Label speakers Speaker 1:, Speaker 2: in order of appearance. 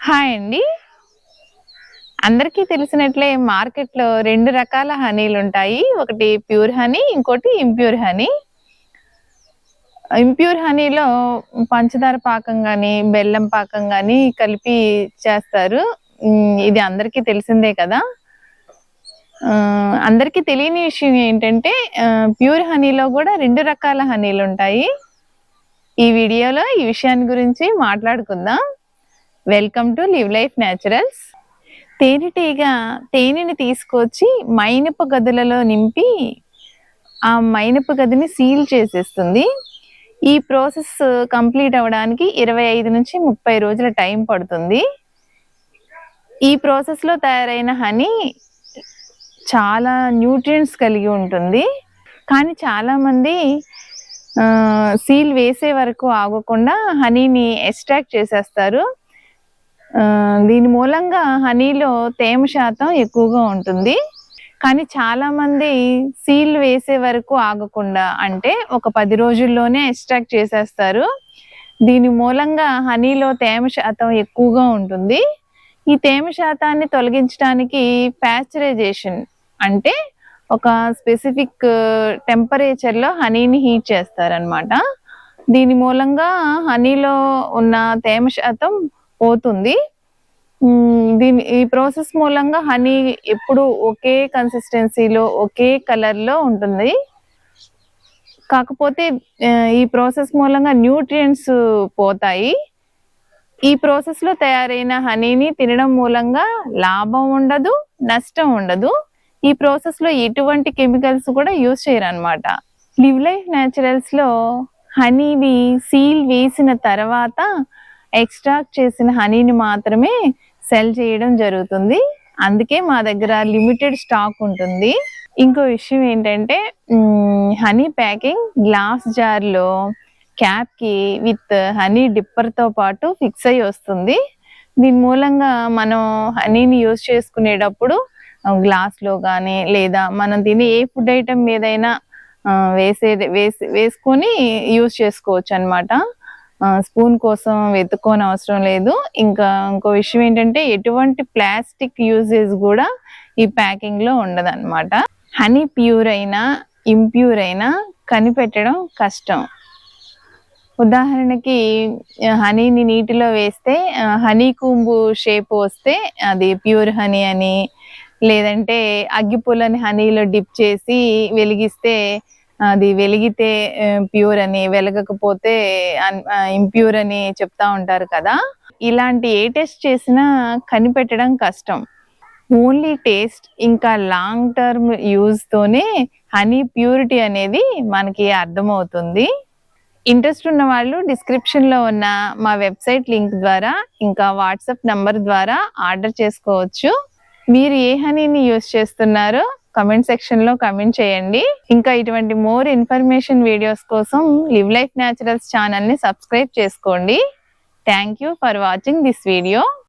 Speaker 1: Hi అండి. అందరికీ తెలిసినట్లే మార్కెట్‌లో 2 రకాల హనీలుంటాయి. ఒకటి ప్యూర్ హనీ, ఇంకోటి ఇంప్యూర్ హనీ. ఇంప్యూర్ హనీలో పంచదార పాకం గాని, బెల్లం పాకం గాని కలిపి చేస్తారు. ఇది అందరికీ తెలిసిందే కదా! అందరికీ తెలియని విషయం ఏంటంటే ప్యూర్ హనీలో గూడా 2 రకాల హనీలుంటాయి. ఈ వీడియోలో ఈ విషయాన్ని గురించి మాట్లాడుకుందాం. Welcome to live life naturals. తేనెటీగ తేనెని తీసుకొచ్చి మైనపు గదులలో నింపి ఆ మైనపు గదిని సీల్ చేసేస్తుంది. ఈ ప్రాసెస్ కంప్లీట్ అవ్వడానికి 25-30 రోజుల టైం పడుతుంది. ఈ ప్రాసెస్‌లో తయారైన హనీ చాలా న్యూట్రియంట్స్ కలిగి ఉంటుంది. కానీ చాలామంది సీల్ వేసే వరకు ఆగకుండా హనీని ఎక్స్ట్రాక్ట్ చేసేస్తారు. దీని మూలంగా హనీలో తేమ శాతం ఎక్కువగా ఉంటుంది. కానీ చాలామంది సీల్ వేసే వరకు ఆగకుండా అంటే ఒక 10 రోజుల్లోనే ఎక్స్ట్రాక్ట్ చేసేస్తారు. దీని మూలంగా హనీలో తేమ శాతం ఎక్కువగా ఉంటుంది. ఈ తేమ శాతాన్ని తొలగించడానికి పాస్చరైజేషన్ అంటే ఒక స్పెసిఫిక్ టెంపరేచర్‌లో హనీని హీట్ చేస్తారనమాట. దీని మూలంగా హనీలో ఉన్న తేమ శాతం పోతుంది. ఈ ప్రాసెస్ మూలంగా హనీ ఎప్పుడు ఒకే కన్సిస్టెన్సీలో, ఒకే కలర్‌లో ఉంటుంది. కాకపోతే ఈ ప్రాసెస్ మూలంగా న్యూట్రియంట్స్ పోతాయి. ఈ ప్రాసెస్‌లో తయారైన హనీని తినడం మూలంగా లాభం ఉండదు, నష్టం ఉండదు. ఈ ప్రాసెస్‌లో ఎటువంటి కెమికల్స్ కూడా యూజ్ చేయరనమాట. లివ్ లైఫ్ న్యాచురల్స్‌లో హనీని సీల్ వేసిన తర్వాత ఎక్స్ట్రాక్ట్ చేసిన హనీని మాత్రమే సెల్ చేయడం జరుగుతుంది. అందుకే మా దగ్గర లిమిటెడ్ స్టాక్ ఉంటుంది. ఇంకో విషయం ఏంటంటే హనీ ప్యాకింగ్ గ్లాస్ జార్‌లో క్యాప్‌కి విత్ హనీ డిప్పర్‌తో పాటు ఫిక్స్ అయ్యి వస్తుంది. దీని మూలంగా మనం హనీని యూజ్ చేసుకునేటప్పుడు గ్లాస్‌లో గానీ లేదా మనం తినే ఏ ఫుడ్ ఐటెమ్ మీదైనా వేసుకొని యూజ్ చేసుకోవచ్చనమాట. స్పూన్ కోసం వెతుక్కోనవసరం లేదు. ఇంకో విషయం ఏంటంటే ఎటువంటి ప్లాస్టిక్ యూసేజ్ గూడా ఈ ప్యాకింగ్‌లో ఉండదనమాట. హనీ ప్యూర్ అయినా, ఇంప్యూర్ అయినా కనిపెట్టడం కష్టం. ఉదాహరణకి హనీని నీటిలో వేస్తే హనీ కూంబు షేప్ వస్తే అది ప్యూర్ హనీ అని, లేదంటే అగ్గిపుల్లని హనీలో డిప్ చేసి వెలిగిస్తే అది వెలిగితే ప్యూర్ అని, వెలగకపోతే ఇంప్యూర్ అని చెప్తా ఉంటారు కదా! ఇలాంటి ఏ టెస్ట్ చేసినా కనిపెట్టడం కష్టం. ఓన్లీ టేస్ట్ ఇంకా లాంగ్ టర్మ్ యూజ్‌తోనే హనీ ప్యూరిటీ అనేది మనకి అర్థమవుతుంది. ఇంట్రెస్ట్ ఉన్న వాళ్ళు డిస్క్రిప్షన్‌లో ఉన్న మా వెబ్‌సైట్ లింక్ ద్వారా ఇంకా వాట్సాప్ నంబర్ ద్వారా ఆర్డర్ చేసుకోవచ్చు. మీరు ఏ హనీని యూజ్ చేస్తున్నారో కామెంట్ సెక్షన్‌లో కామెంట్ చేయండి. ఇంకా ఇటువంటి మోర్ ఇన్ఫర్మేషన్ వీడియోస్ కోసం లివ్ లైఫ్ న్యాచురల్స్ ఛానల్‌ని సబ్స్క్రైబ్ చేసుకోండి. Thank you for watching this video.